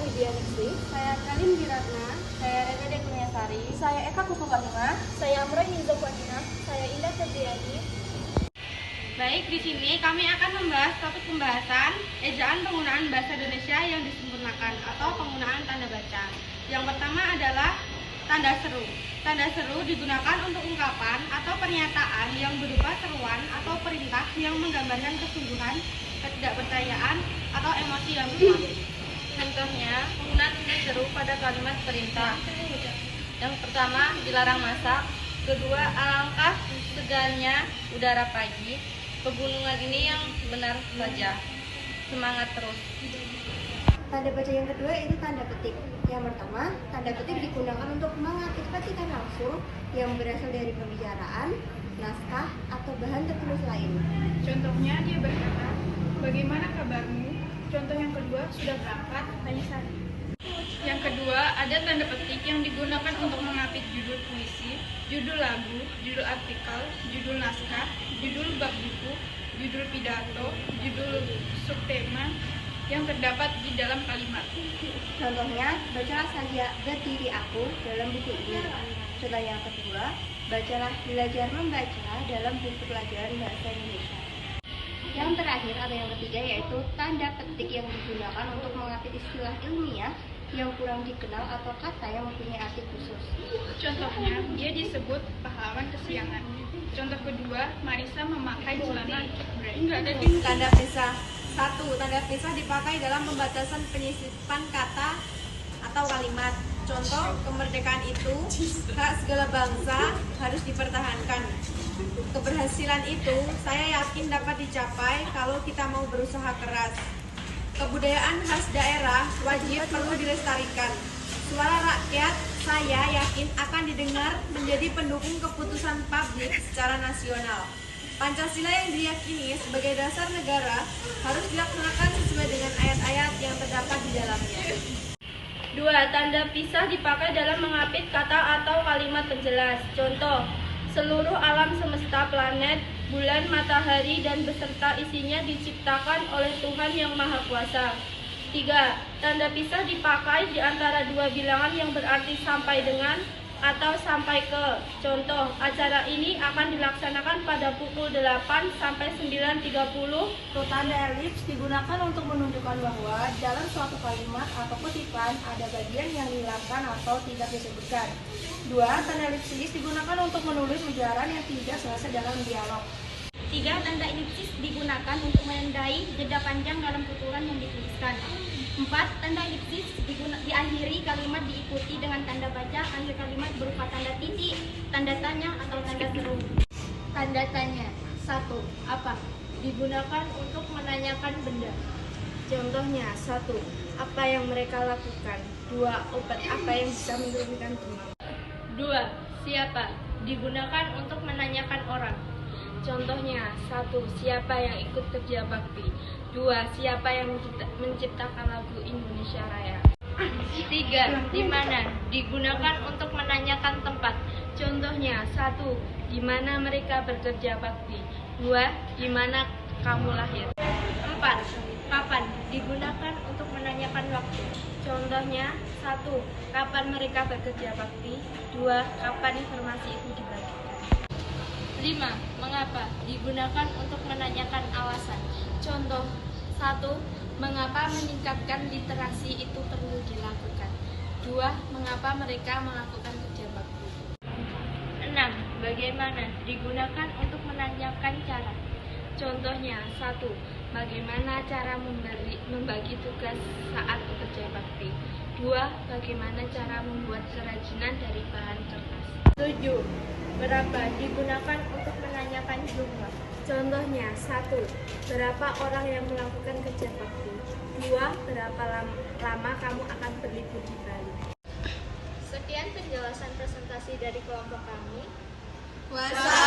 Widianingsi. Saya Kalim Giratna. Saya Rene Dekunyasari. Saya Eka Kusukanima. Saya Amroy Nizokwanina. Saya Indah Febriani. Baik, di sini kami akan membahas topik pembahasan ejaan penggunaan bahasa Indonesia yang disempurnakan atau penggunaan tanda baca. Yang pertama adalah tanda seru. Tanda seru digunakan untuk ungkapan atau pernyataan yang berupa seruan atau perintah yang menggambarkan kesungguhan, ketidakpercayaan, atau emosi yang kuat. Contohnya, penggunaan tanda seru pada kalimat perintah. Yang pertama, dilarang masak. Kedua, alangkah segarnya udara pagi. Pegunungan ini yang benar saja. Semangat terus. Tanda baca yang kedua itu tanda petik. Yang pertama, tanda petik digunakan untuk mengartikulasikan langsung yang berasal dari pembicaraan, naskah, atau bahan tertulis lain. Contohnya dia berkata, bagaimana kabarmu? Contoh yang kedua, sudah berangkat? Tanya Sari. Yang kedua, ada tanda petik yang digunakan untuk mengapit judul puisi, judul lagu, judul artikel, judul naskah, judul bab buku, judul pidato, judul subtema yang terdapat di dalam kalimat. Contohnya, bacalah saja Berdiri Aku dalam buku ini. Contoh yang kedua, bacalah Belajar Membaca dalam buku pelajaran bahasa Indonesia. Yang terakhir atau yang ketiga yaitu tanda petik yang digunakan untuk mengapit istilah ilmiah yang kurang dikenal atau kata yang mempunyai arti khusus. Contohnya, dia disebut pahlawan kesiangan. Contoh kedua, Marisa memakai celana Tanda pisah. 1. Tanda pisah dipakai dalam pembatasan penyisipan kata atau kalimat. Contoh, kemerdekaan itu hak segala bangsa harus dipertahankan. Keberhasilan itu saya yakin dapat dicapai kalau kita mau berusaha keras. Kebudayaan khas daerah wajib perlu dilestarikan. Suara rakyat saya yakin akan didengar menjadi pendukung keputusan publik secara nasional. Pancasila yang diyakini sebagai dasar negara harus dilaksanakan sesuai dengan ayat-ayat yang terdapat di dalamnya. 2. Tanda pisah dipakai dalam mengapit kata atau kalimat penjelas. Contoh, seluruh alam semesta, planet, bulan, matahari, dan beserta isinya diciptakan oleh Tuhan Yang Maha Kuasa. 3. Tanda pisah dipakai di antara dua bilangan yang berarti sampai dengan atau sampai ke. Contoh, acara ini akan dilaksanakan pada pukul 8 sampai 9.30. Tanda elips digunakan untuk menunjukkan bahwa dalam suatu kalimat atau kutipan ada bagian yang dihilangkan atau tidak disebutkan. 2. Tanda elipsis digunakan untuk menulis ujaran yang tidak selesai dalam dialog. 3. Tanda elipsis digunakan untuk menandai jeda panjang dalam tuturan yang dituliskan. 4. Tanda elipsis diakhiri kalimat diikuti dengan tanda baca akhir kalimat berupa tanda titik, tanda tanya, atau tanda seru. Tanda tanya. 1. Apa? Digunakan untuk menanyakan benda. Contohnya, 1. Apa yang mereka lakukan? 2. Obat apa yang bisa menurunkan demam? 2. Siapa? Digunakan untuk menanyakan orang. Contohnya, 1. Siapa yang ikut kerja bakti? 2. Siapa yang menciptakan lagu Indonesia Raya? 3. Di mana? Digunakan untuk menanyakan tempat. Contohnya, 1. Di mana mereka bekerja bakti? 2. Di mana kamu lahir? 4. Kapan? Digunakan untuk menanyakan waktu. Contohnya, 1. Kapan mereka bekerja bakti? 2. Kapan informasi itu dibagikan? 5. Mengapa? Digunakan untuk menanyakan alasan. Contoh, 1. Mengapa meningkatkan literasi itu perlu dilakukan? 2. Mengapa mereka melakukan kerja bakti? 6. Bagaimana? Digunakan untuk menanyakan cara. Contohnya, 1. Bagaimana cara membagi tugas saat bekerja bakti? 2. Bagaimana cara membuat kerajinan dari bahan kertas? 7. Berapa? Digunakan untuk menanyakan jumlah. Contohnya, 1. Berapa orang yang melakukan kerja bakti? 2. Berapa lama kamu akan berlibur di Bali? Sekian penjelasan presentasi dari kelompok kami. Wassalamualaikum.